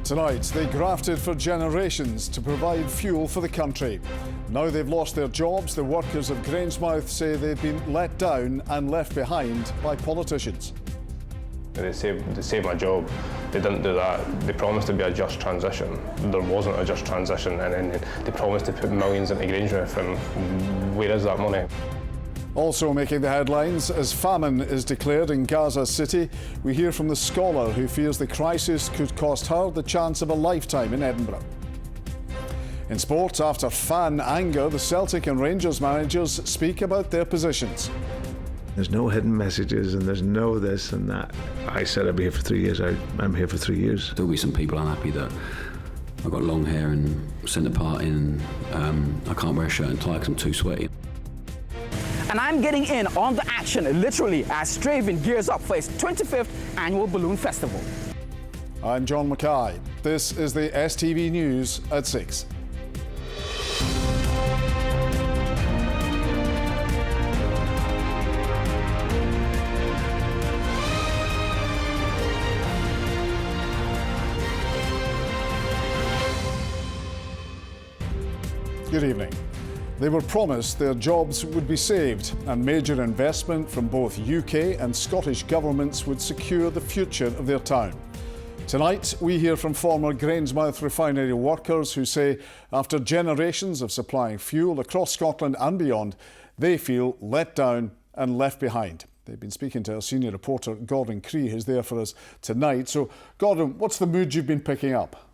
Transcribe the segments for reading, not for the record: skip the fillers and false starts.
Tonight, they grafted for generations to provide fuel for the country. Now they've lost their jobs, the workers of Grangemouth say they've been let down and left behind by politicians. They saved my job. They didn't do that. They promised to be a just transition. There wasn't a just transition, and then they promised to put millions into Grangemouth, and where is that money? Also making the headlines, as famine is declared in Gaza City, we hear from the scholar who fears the crisis could cost her the chance of a lifetime in Edinburgh. In sport, after fan anger, the Celtic and Rangers managers speak about their positions. There's no hidden messages and there's no this and that. I said I'd be here for 3 years, I'm here for 3 years. There'll be some people unhappy that I've got long hair and centre parting and I can't wear a shirt and tie because I'm too sweaty. And I'm getting in on the action, literally, as Strathaven gears up for its 25th annual Balloon Festival. I'm John Mackay. This is the STV News at 6. Good evening. They were promised their jobs would be saved and major investment from both UK and Scottish governments would secure the future of their town. Tonight, we hear from former Grangemouth refinery workers who say after generations of supplying fuel across Scotland and beyond, they feel let down and left behind. They've been speaking to our senior reporter, Gordon Cree, who's there for us tonight. So, Gordon, what's the mood you've been picking up?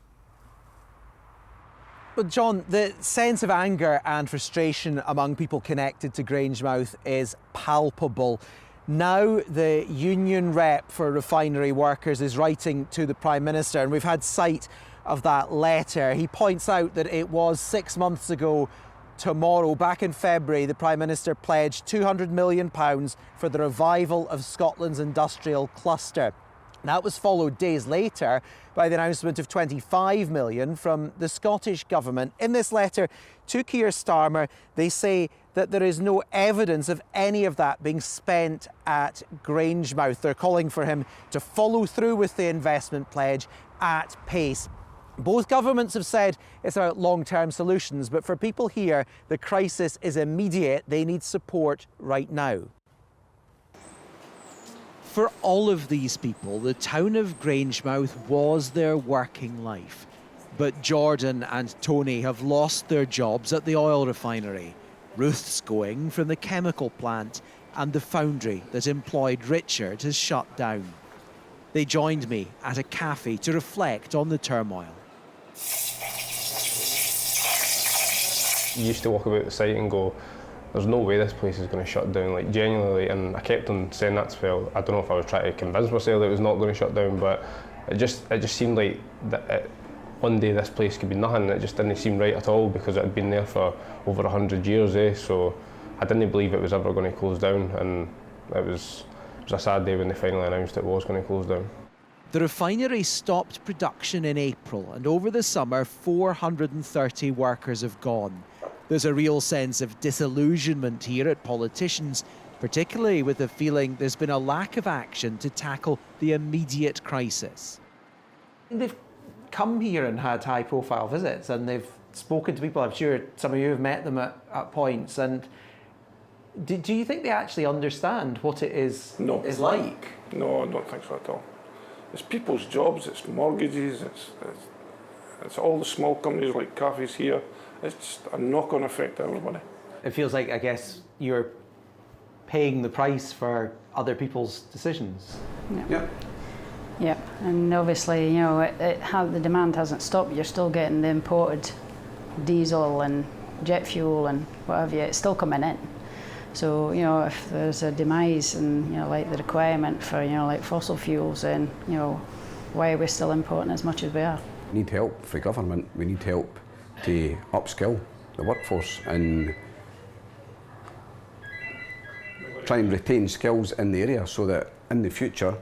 Well, John, the sense of anger and frustration among people connected to Grangemouth is palpable. Now the union rep for refinery workers is writing to the Prime Minister, and we've had sight of that letter. He points out that it was 6 months ago tomorrow, back in February, the Prime Minister pledged £200 million for the revival of Scotland's industrial cluster. That was followed days later by the announcement of £25 million from the Scottish Government. In this letter to Keir Starmer, they say that there is no evidence of any of that being spent at Grangemouth. They're calling for him to follow through with the investment pledge at pace. Both governments have said it's about long-term solutions, but for people here, the crisis is immediate. They need support right now. For all of these people, the town of Grangemouth was their working life. But Jordan and Tony have lost their jobs at the oil refinery. Ruth's going from the chemical plant, and the foundry that employed Richard has shut down. They joined me at a cafe to reflect on the turmoil. You used to walk about the site and go, there's no way this place is going to shut down, like genuinely, and I kept on saying that to Phil. I don't know if I was trying to convince myself that it was not going to shut down, but it just seemed like that one day this place could be nothing. It just didn't seem right at all because it had been there for over 100 years, so I didn't believe it was ever going to close down, and it was a sad day when they finally announced it was going to close down. The refinery stopped production in April, and over the summer 430 workers have gone. There's a real sense of disillusionment here at politicians, particularly with the feeling there's been a lack of action to tackle the immediate crisis. They've come here and had high-profile visits, and they've spoken to people. I'm sure some of you have met them at points. And do you think they actually understand what it is like? No, I don't think so at all. It's people's jobs, it's mortgages, it's all the small companies like cafes here. It's just a knock-on effect to everybody. It feels like, I guess, you're paying the price for other people's decisions. Yeah. Yeah, and obviously, you know, the demand hasn't stopped. You're still getting the imported diesel and jet fuel and whatever. It's still coming in. So, you know, if there's a demise and, you know, like the requirement for, you know, like fossil fuels, then, you know, why are we still importing as much as we are? We need help for government. We need help to upskill the workforce and try and retain skills in the area so that in the future,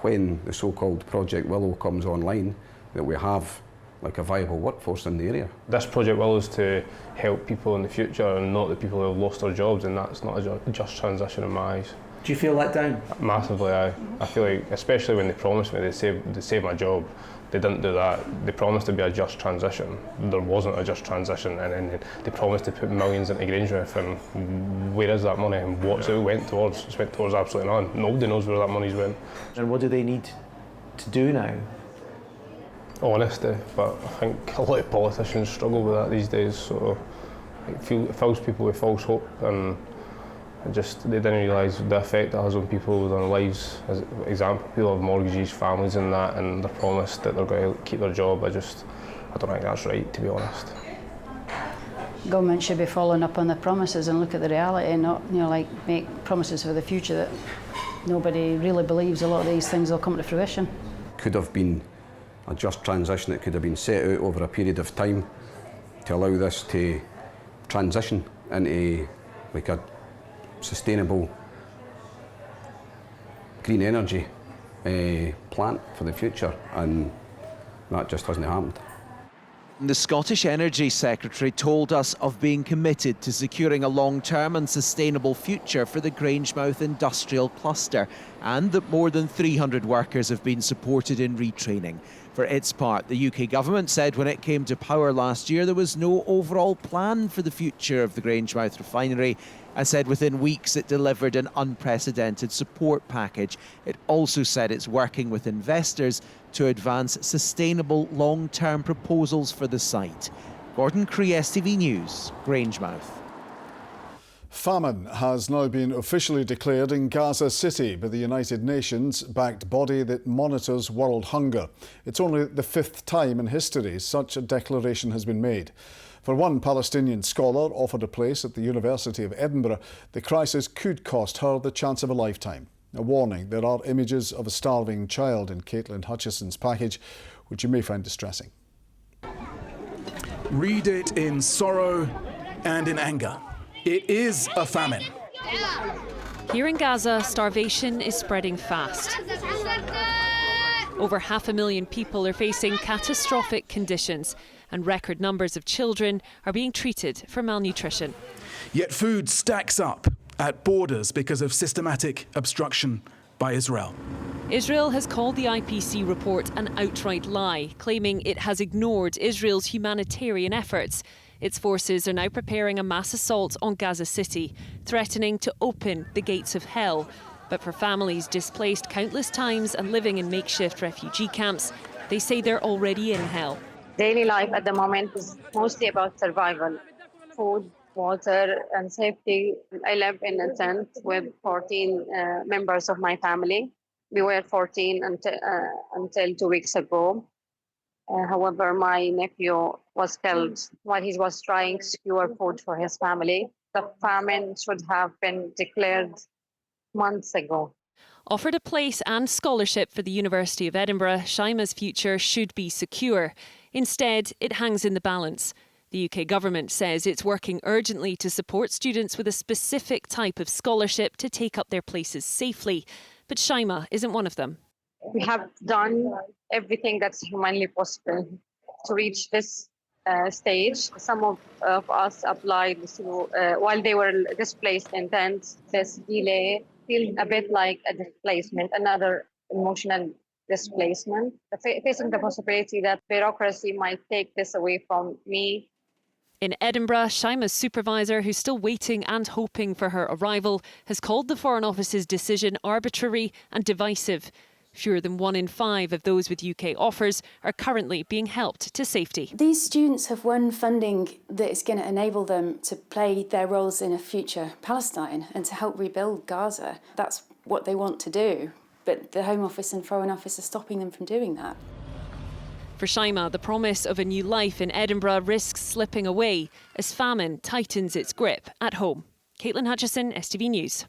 when the so-called Project Willow comes online, that we have like a viable workforce in the area. This Project Willow is to help people in the future and not the people who have lost their jobs, and that's not a just transition in my eyes. Do you feel let down? Massively, I feel like, especially when they promised me they'd save my job, they didn't do that. They promised to be a just transition. There wasn't a just transition, and then they promised to put millions into Grangemouth, and where is that money and what's it went towards? It's went towards absolutely none. Nobody knows where that money's went. And what do they need to do now? Honesty, but I think a lot of politicians struggle with that these days, so it fills people with false hope, and they didn't realise the effect it has on people with their lives. As example, people have mortgages, families and that, and they're promised that they're going to keep their job. I don't think that's right, to be honest. Government should be following up on the promises and look at the reality, and not, like make promises for the future that nobody really believes a lot of these things will come to fruition. Could have been a just transition. It could have been set out over a period of time to allow this to transition into like a sustainable green energy plant for the future, and that just hasn't happened. The Scottish Energy Secretary told us of being committed to securing a long-term and sustainable future for the Grangemouth industrial cluster, and that more than 300 workers have been supported in retraining. For its part, the UK government said when it came to power last year there was no overall plan for the future of the Grangemouth refinery, and said within weeks it delivered an unprecedented support package. It also said it's working with investors to advance sustainable long-term proposals for the site. Gordon Cree, STV News, Grangemouth. Famine has now been officially declared in Gaza City by the United Nations-backed body that monitors world hunger. It's only the 5th time in history such a declaration has been made. For one Palestinian scholar offered a place at the University of Edinburgh, the crisis could cost her the chance of a lifetime. A warning: there are images of a starving child in Caitlin Hutchison's package, which you may find distressing. Read it in sorrow and in anger. It is a famine. Here in Gaza, starvation is spreading fast. Over 500,000 people are facing catastrophic conditions, and record numbers of children are being treated for malnutrition. Yet food stacks up at borders because of systematic obstruction by Israel. Israel has called the IPC report an outright lie, claiming it has ignored Israel's humanitarian efforts. Its forces are now preparing a mass assault on Gaza City, threatening to open the gates of hell. But for families displaced countless times and living in makeshift refugee camps, they say they're already in hell. Daily life at the moment is mostly about survival. Food, water and safety. I live in a tent with 14 members of my family. We were 14 until 2 weeks ago. However, my nephew was killed while he was trying to secure food for his family. The famine should have been declared months ago. Offered a place and scholarship for the University of Edinburgh, Shaima's future should be secure. Instead, it hangs in the balance. The UK government says it's working urgently to support students with a specific type of scholarship to take up their places safely. But Shaima isn't one of them. We have done everything that's humanly possible to reach this stage. Some of us applied while they were displaced in tents. This delay feels a bit like a displacement, another emotional displacement. Facing the possibility that bureaucracy might take this away from me. In Edinburgh, Shaima's supervisor, who's still waiting and hoping for her arrival, has called the Foreign Office's decision arbitrary and divisive. Fewer than 1 in 5 of those with UK offers are currently being helped to safety. These students have won funding that is going to enable them to play their roles in a future Palestine and to help rebuild Gaza. That's what they want to do, but the Home Office and Foreign Office are stopping them from doing that. For Shaima, the promise of a new life in Edinburgh risks slipping away as famine tightens its grip at home. Caitlin Hutchison, STV News.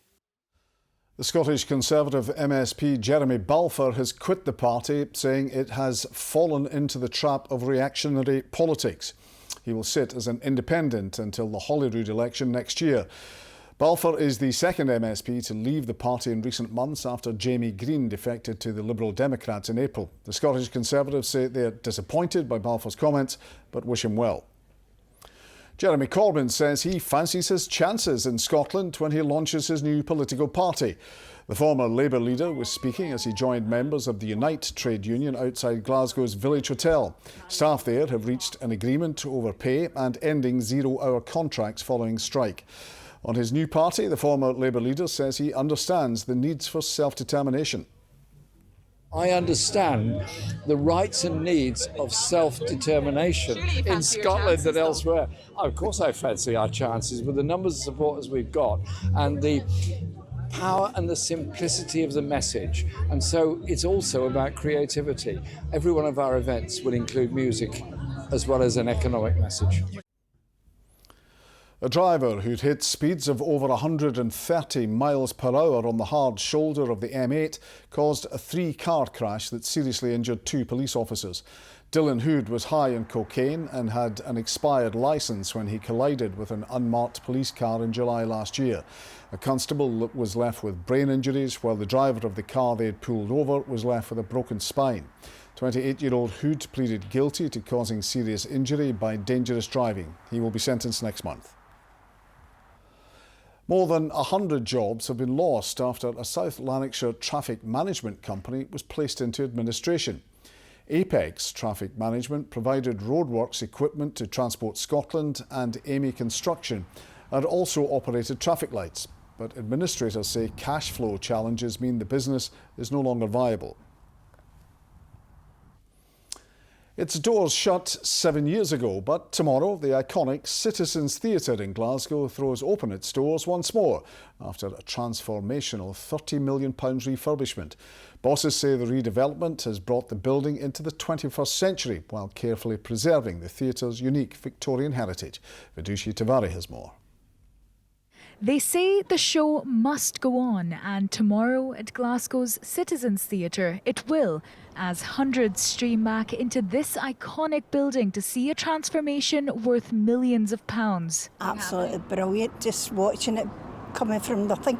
The Scottish Conservative MSP Jeremy Balfour has quit the party, saying it has fallen into the trap of reactionary politics. He will sit as an independent until the Holyrood election next year. Balfour is the second MSP to leave the party in recent months after Jamie Green defected to the Liberal Democrats in April. The Scottish Conservatives say they are disappointed by Balfour's comments but wish him well. Jeremy Corbyn says he fancies his chances in Scotland when he launches his new political party. The former Labour leader was speaking as he joined members of the Unite trade union outside Glasgow's Village Hotel. Staff there have reached an agreement over pay and ending zero-hour contracts following strike. On his new party, the former Labour leader says he understands the needs for self-determination. I understand the rights and needs of self-determination in Scotland and elsewhere. Of course I fancy our chances with the numbers of supporters we've got and the power and the simplicity of the message. And so it's also about creativity. Every one of our events will include music as well as an economic message. A driver who'd hit speeds of over 130 miles per hour on the hard shoulder of the M8 caused a 3-car crash that seriously injured 2 police officers. Dylan Hood was high on cocaine and had an expired licence when he collided with an unmarked police car in July last year. A constable was left with brain injuries, while the driver of the car they'd pulled over was left with a broken spine. 28-year-old Hood pleaded guilty to causing serious injury by dangerous driving. He will be sentenced next month. More than 100 jobs have been lost after a South Lanarkshire traffic management company was placed into administration. Apex Traffic Management provided roadworks equipment to Transport Scotland and Amy Construction and also operated traffic lights. But administrators say cash flow challenges mean the business is no longer viable. Its doors shut 7 years ago, but tomorrow the iconic Citizens Theatre in Glasgow throws open its doors once more after a transformational £30 million refurbishment. Bosses say the redevelopment has brought the building into the 21st century while carefully preserving the theatre's unique Victorian heritage. Vidushi Tiwari has more. They say the show must go on, and tomorrow at Glasgow's Citizens Theatre it will, as hundreds stream back into this iconic building to see a transformation worth millions of pounds. Absolutely brilliant, just watching it coming from nothing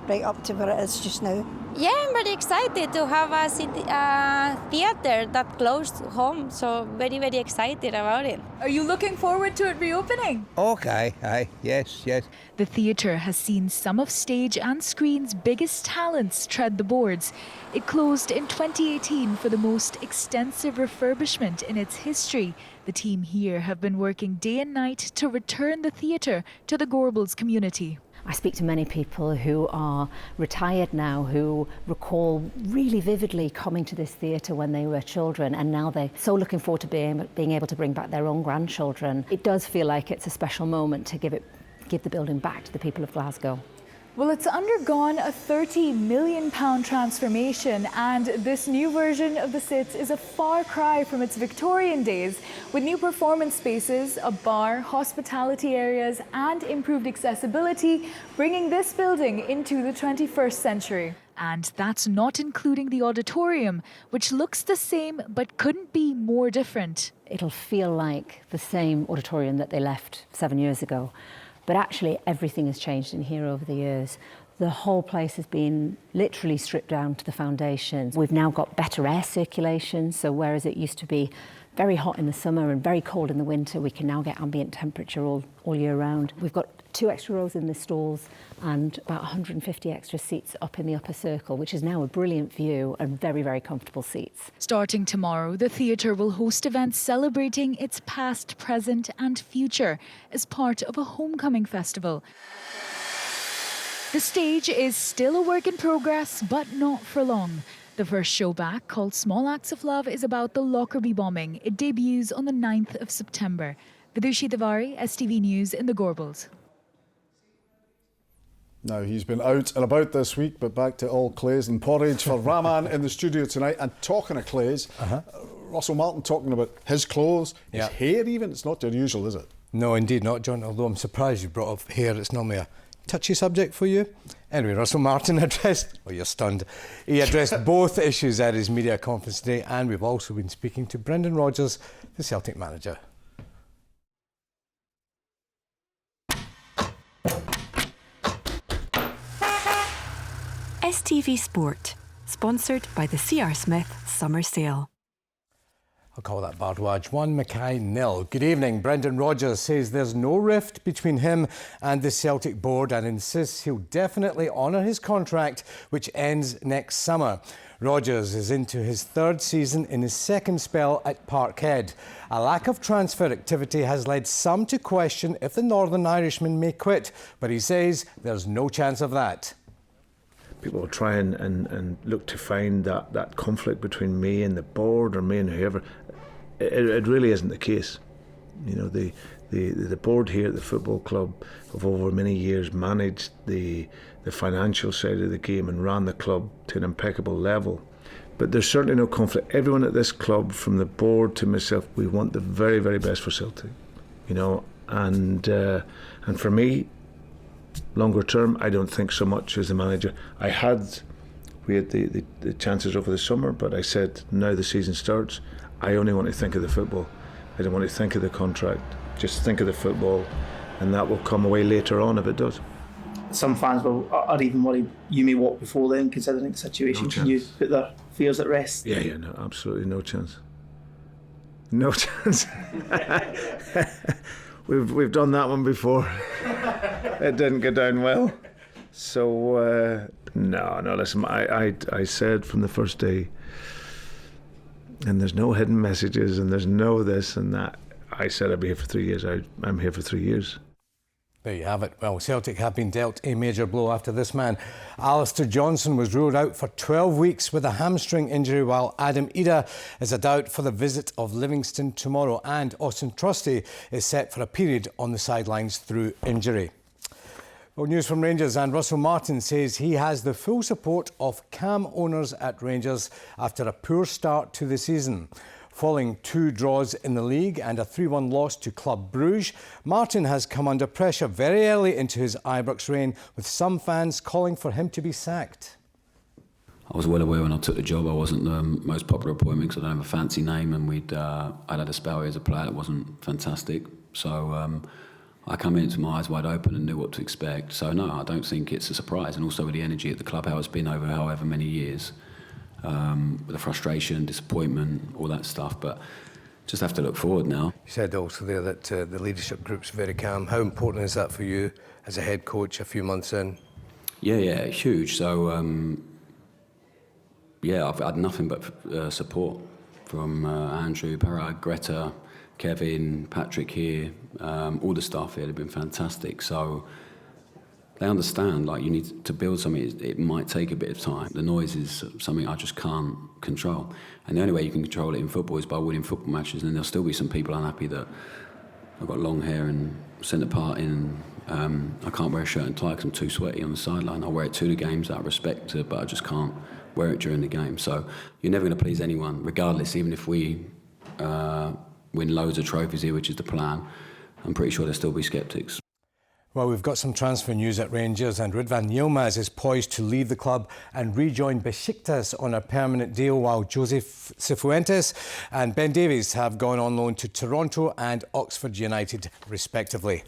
right up to where it is just now. Yeah, I'm very excited to have a theatre that close to home, so very, very excited about it. Are you looking forward to it reopening? Okay, aye, yes. The theatre has seen some of stage and screen's biggest talents tread the boards. It closed in 2018 for the most extensive refurbishment in its history. The team here have been working day and night to return the theatre to the Gorbals community. I speak to many people who are retired now, who recall really vividly coming to this theatre when they were children, and now they're so looking forward to being able to bring back their own grandchildren. It does feel like it's a special moment to give the building back to the people of Glasgow. Well, it's undergone a £30 million transformation, and this new version of the Cits is a far cry from its Victorian days, with new performance spaces, a bar, hospitality areas and improved accessibility, bringing this building into the 21st century. And that's not including the auditorium, which looks the same but couldn't be more different. It'll feel like the same auditorium that they left 7 years ago. But actually everything has changed in here over the years. The whole place has been literally stripped down to the foundations. We've now got better air circulation, so whereas it used to be very hot in the summer and very cold in the winter, we can now get ambient temperature all year round. We've got 2 extra rows in the stalls and about 150 extra seats up in the upper circle, which is now a brilliant view and very, very comfortable seats. Starting tomorrow, the theatre will host events celebrating its past, present and future as part of a homecoming festival. The stage is still a work in progress, but not for long. The first show back, called Small Acts of Love, is about the Lockerbie bombing. It debuts on the 9th of September. Vidushi Tiwari, STV News in the Gorbals. Now, he's been out and about this week, but back to all clays and porridge for Raman in the studio tonight. And talking of clays, Russell Martin talking about his clothes, his hair even. It's not unusual, is it? No, indeed not, John, although I'm surprised you brought up hair. It's normally a touchy subject for you. Anyway, Russell Martin addressed, oh, you're stunned. He addressed both issues at his media conference today, and we've also been speaking to Brendan Rodgers, the Celtic manager. STV Sport, sponsored by the C.R. Smith Summer Sale. I'll call that Bardwaj 1, Mackay 0. Good evening. Brendan Rodgers says there's no rift between him and the Celtic board and insists he'll definitely honour his contract, which ends next summer. Rodgers is into his third season in his second spell at Parkhead. A lack of transfer activity has led some to question if the Northern Irishman may quit, but he says there's no chance of that. People will try and look to find that conflict between me and the board or me and whoever. It really isn't the case. You know, the board here at the football club have over many years managed the financial side of the game and ran the club to an impeccable level. But there's certainly no conflict. Everyone at this club, from the board to myself, we want the very, very best for Celtic. You know, and for me, longer term, I don't think so much as the manager. We had the chances over the summer, but I said now the season starts, I only want to think of the football. I don't want to think of the contract. Just think of the football, and that will come away later on if it does. Some fans are even worried you may walk before then, considering the situation. Can you put their fears at rest? Yeah, no, absolutely no chance. No chance. We've done that one before. It didn't go down well. So no. Listen, I said from the first day, and there's no hidden messages, and there's no this and that. I said I'd be here for 3 years. I'm here for 3 years. There you have it. Well, Celtic have been dealt a major blow after this man. Alistair Johnson was ruled out for 12 weeks with a hamstring injury, while Adam Ida is a doubt for the visit of Livingston tomorrow, and Austin Trusty is set for a period on the sidelines through injury. Well, news from Rangers, and Russell Martin says he has the full support of CAM owners at Rangers after a poor start to the season. Following 2 draws in the league and a 3-1 loss to Club Bruges, Martin has come under pressure very early into his Ibrox reign, with some fans calling for him to be sacked. I was well aware when I took the job I wasn't the most popular appointment because I don't have a fancy name, and I'd had a spell here as a player that wasn't fantastic. So I come in with my eyes wide open and knew what to expect. So no, I don't think it's a surprise. And also with the energy at the club, how it's been over however many years. With the frustration, disappointment, all that stuff, but just have to look forward now. You said also there that the leadership group's very calm. How important is that for you as a head coach a few months in? Yeah, huge. So, I've had nothing but support from Andrew, Parag, Greta, Kevin, Patrick here, all the staff here have been fantastic. So they understand, like, you need to build something, it might take a bit of time. The noise is something I just can't control. And the only way you can control it in football is by winning football matches, and there'll still be some people unhappy that I've got long hair and centre part in. I can't wear a shirt and tie because I'm too sweaty on the sideline. I wear it to the games out of respect to, but I just can't wear it during the game. So you're never going to please anyone, regardless, even if we win loads of trophies here, which is the plan. I'm pretty sure there'll still be sceptics. Well, we've got some transfer news at Rangers, and Ridvan Yilmaz is poised to leave the club and rejoin Besiktas on a permanent deal, while Joseph Cifuentes and Ben Davies have gone on loan to Toronto and Oxford United, respectively.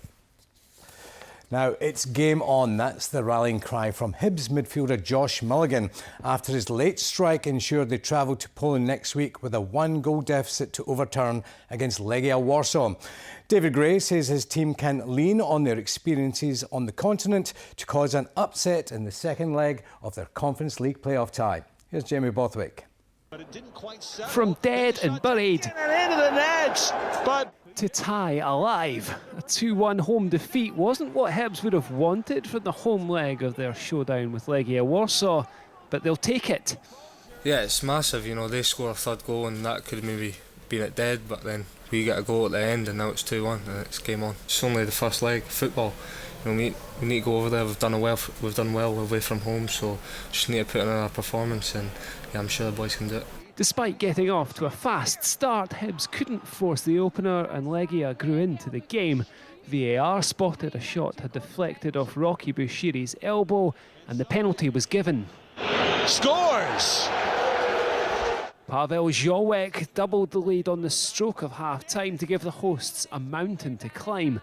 Now, it's game on. That's the rallying cry from Hibs midfielder Josh Mulligan after his late strike ensured they travel to Poland next week with a 1-goal deficit to overturn against Legia Warsaw. David Gray says his team can lean on their experiences on the continent to cause an upset in the second leg of their Conference League playoff tie. Here's Jamie Bothwick. From dead and buried into the net, but to tie alive. A 2-1 home defeat wasn't what Hibs would have wanted for the home leg of their showdown with Legia Warsaw, but they'll take it. Yeah, it's massive, you know, they score a third goal and that could have maybe been it dead, but then we get a goal at the end and now it's 2-1 and it's game on. It's only the first leg, football. You know, we need to go over there. We've done well away from home, so just need to put in our performance, and yeah, I'm sure the boys can do it. Despite getting off to a fast start, Hibs couldn't force the opener and Legia grew into the game. VAR spotted a shot had deflected off Rocky Bushiri's elbow and the penalty was given. Scores! Pavel Ziowek doubled the lead on the stroke of half-time to give the hosts a mountain to climb.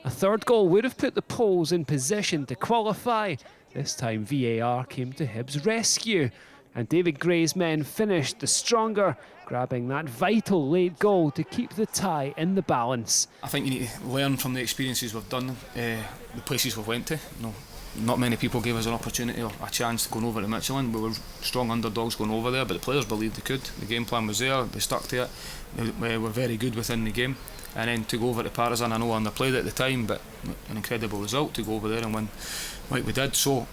A third goal would have put the Poles in position to qualify. This time VAR came to Hibs' rescue. And David Gray's men finished the stronger, grabbing that vital late goal to keep the tie in the balance. I think you need to learn from the experiences we've done, the places we've went to. Not many people gave us an opportunity or a chance going over to Michelin. We were strong underdogs going over there, but the players believed they could. The game plan was there, they stuck to it. They were very good within the game. And then to go over to Partizan, I know I underplayed at the time, but an incredible result to go over there and win like we did. So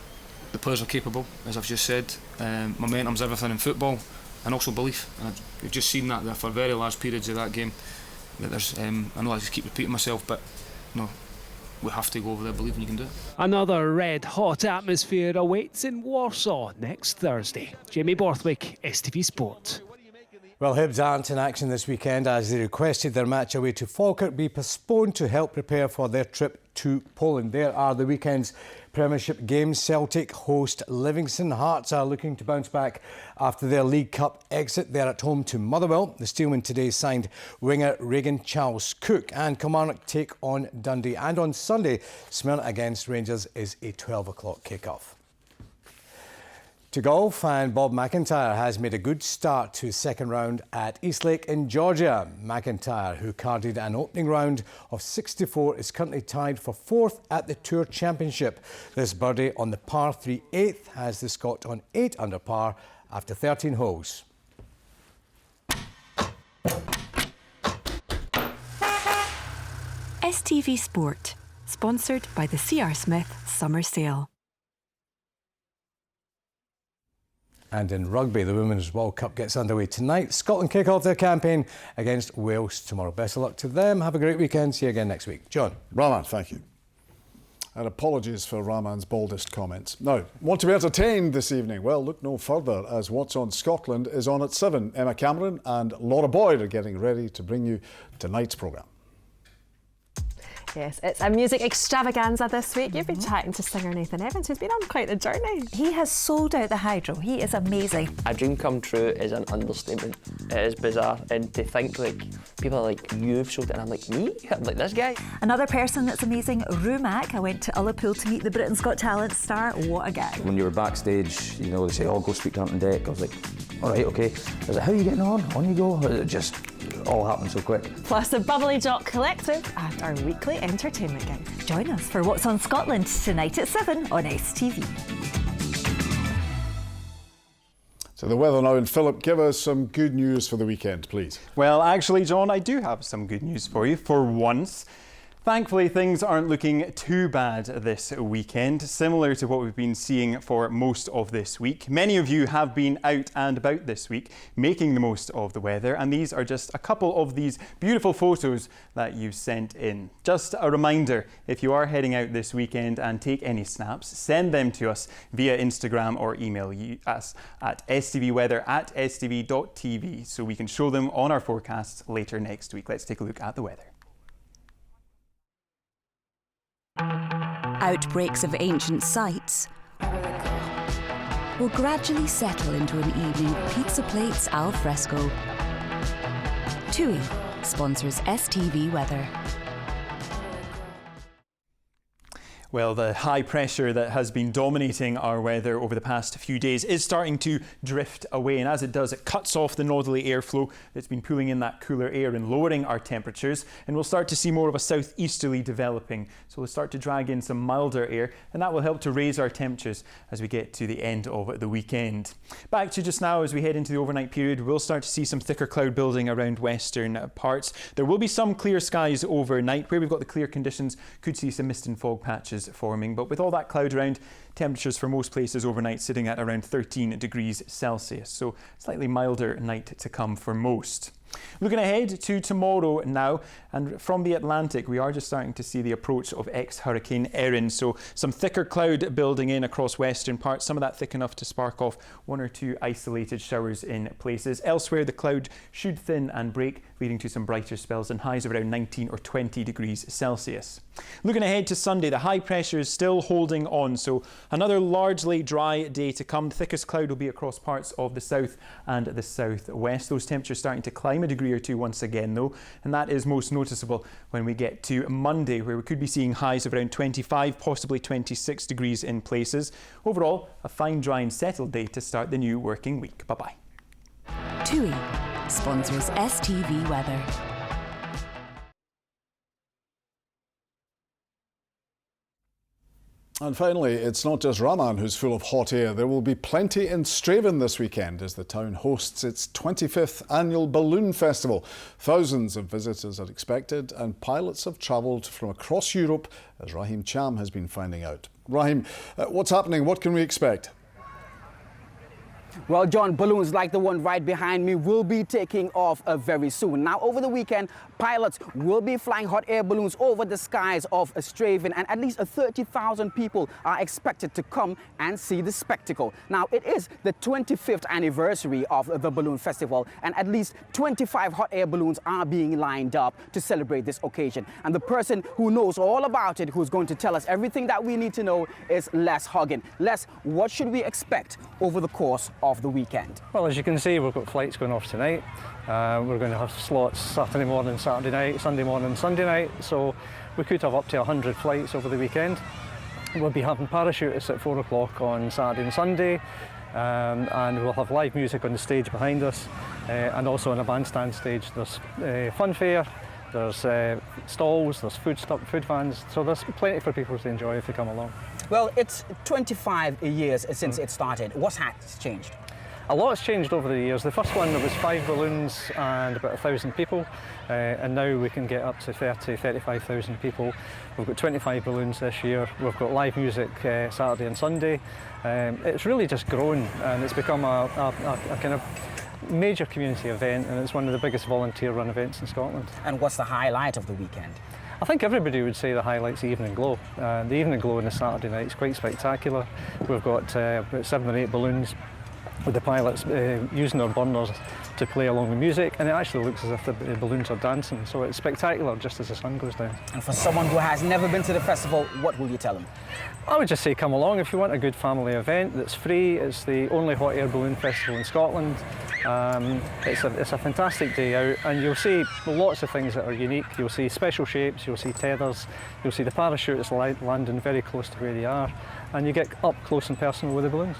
the players are capable, as I've just said. Momentum's everything in football, and also belief. And we've just seen that there for very large periods of that game. That there's, I know I just keep repeating myself, but we have to go over there believing you can do it. Another red-hot atmosphere awaits in Warsaw next Thursday. Jamie Borthwick, STV Sport. Well, Hibs aren't in action this weekend as they requested their match away to Falkirk be postponed to help prepare for their trip to Poland. There are the weekend's Premiership games. Celtic host Livingston. Hearts are looking to bounce back after their League Cup exit. They're at home to Motherwell. The Steelmen today signed winger Regan Charles-Cook, and Kilmarnock take on Dundee. And on Sunday, Smyrna against Rangers is a 12 o'clock kick-off. To golf, and Bob McIntyre has made a good start to his second round at Eastlake in Georgia. McIntyre, who carded an opening round of 64, is currently tied for 4th at the Tour Championship. This birdie on the par 3 8th has the Scot on 8 under par after 13 holes. STV Sport, sponsored by the C.R. Smith Summer Sale. And in rugby, the Women's World Cup gets underway tonight. Scotland kick off their campaign against Wales tomorrow. Best of luck to them. Have a great weekend. See you again next week. John. Rahman, thank you. And apologies for Rahman's baldest comments. Now, want to be entertained this evening? Well, look no further, as What's on Scotland is on at 7. Emma Cameron and Laura Boyd are getting ready to bring you tonight's programme. Yes, it's a music extravaganza this week. You've been chatting to singer Nathan Evans, who's been on quite the journey. He has sold out the Hydro. He is amazing. A dream come true is an understatement. It is bizarre, and to think like people are like, you've sold it, and I'm like, me? I'm like this guy. Another person that's amazing, Rumac. I went to Ullapool to meet the Britain's Got Talent star. What a guy. When you were backstage, you know, they say, oh, go speak to Ant Deck. I was like, all right, okay. I was like, how are you getting on? On you go. It just all happened so quick. Plus the Bubbly Jock Collective and our weekly entertainment guide. Join us for What's on Scotland tonight at 7 on STV. So the weather now, and Philip, give us some good news for the weekend, please. Well, actually, John, I do have some good news for you for once. Thankfully, things aren't looking too bad this weekend, similar to what we've been seeing for most of this week. Many of you have been out and about this week, making the most of the weather, and these are just a couple of these beautiful photos that you've sent in. Just a reminder, if you are heading out this weekend and take any snaps, send them to us via Instagram or email us at stvweather@stv.tv so we can show them on our forecasts later next week. Let's take a look at the weather. Outbreaks of ancient sites will gradually settle into an evening pizza plates al fresco. TUI sponsors STV Weather. Well, the high pressure that has been dominating our weather over the past few days is starting to drift away, and as it does, it cuts off the northerly airflow that's been pulling in that cooler air and lowering our temperatures, and we'll start to see more of a southeasterly developing. So we'll start to drag in some milder air, and that will help to raise our temperatures as we get to the end of the weekend. Back to just now, as we head into the overnight period, we'll start to see some thicker cloud building around western parts. There will be some clear skies overnight. Where we've got the clear conditions, could see some mist and fog patches forming, but with all that cloud around, temperatures for most places overnight sitting at around 13 degrees Celsius, so slightly milder night to come for most. Looking ahead to tomorrow now, and from the Atlantic, we are just starting to see the approach of ex-Hurricane Erin. So some thicker cloud building in across western parts, some of that thick enough to spark off one or two isolated showers in places. Elsewhere, the cloud should thin and break, leading to some brighter spells and highs of around 19 or 20 degrees Celsius. Looking ahead to Sunday, the high pressure is still holding on, so another largely dry day to come. The thickest cloud will be across parts of the south and the southwest. Those temperatures starting to climb climb a degree or two once again though, and that is most noticeable when we get to Monday, where we could be seeing highs of around 25, possibly 26 degrees in places. Overall, a fine, dry and settled day to start the new working week. Bye-bye. TUI sponsors STV Weather. And finally, it's not just Raman who's full of hot air. There will be plenty in Strathaven this weekend as the town hosts its 25th annual Balloon Festival. Thousands of visitors are expected and pilots have travelled from across Europe, as Rahim Cham has been finding out. Rahim, what's happening? What can we expect? Well, John, balloons like the one right behind me will be taking off very soon. Now, over the weekend, pilots will be flying hot air balloons over the skies of Strathaven, and at least 30,000 people are expected to come and see the spectacle. Now, it is the 25th anniversary of the Balloon Festival, and at least 25 hot air balloons are being lined up to celebrate this occasion. And the person who knows all about it, who's going to tell us everything that we need to know, is Les Hoggin. Les, what should we expect over the course of the weekend? Well, as you can see, we've got flights going off tonight. We're going to have slots Saturday morning, Saturday night, Sunday morning, Sunday night, so we could have up to 100 flights over the weekend. We'll be having parachutists at 4 o'clock on Saturday and Sunday, and we'll have live music on the stage behind us, and also on a bandstand stage. There's fun fair, there's stalls, there's food vans, so there's plenty for people to enjoy if they come along. Well, it's 25 years since it started. What has changed? A lot has changed over the years. The first one, there was 5 balloons and about 1,000 people, and now we can get up to 35,000 people. We've got 25 balloons this year. We've got live music Saturday and Sunday. It's really just grown, and it's become a kind of major community event, and it's one of the biggest volunteer-run events in Scotland. And what's the highlight of the weekend? I think everybody would say the highlight's the evening glow. The evening glow on the Saturday night is quite spectacular. We've got about 7 or 8 balloons with the pilots using their burners to play along with music, and it actually looks as if the balloons are dancing, so it's spectacular just as the sun goes down. And for someone who has never been to the festival, what will you tell them? I would just say come along if you want a good family event that's free. It's the only hot air balloon festival in Scotland. It's a fantastic day out, and you'll see lots of things that are unique. You'll see special shapes, you'll see tethers, you'll see the parachutes landing very close to where they are, and you get up close and personal with the balloons.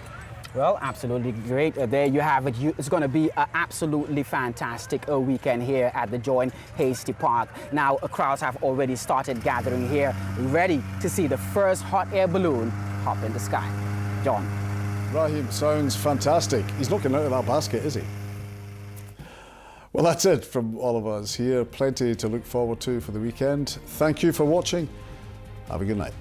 Well, absolutely great. There you have it. It's going to be an absolutely fantastic weekend here at the Joy Hasty Park. Now, crowds have already started gathering here, ready to see the first hot air balloon hop in the sky. John. Rahim, sounds fantastic. He's not getting out of that basket, is he? Well, that's it from all of us here. Plenty to look forward to for the weekend. Thank you for watching. Have a good night.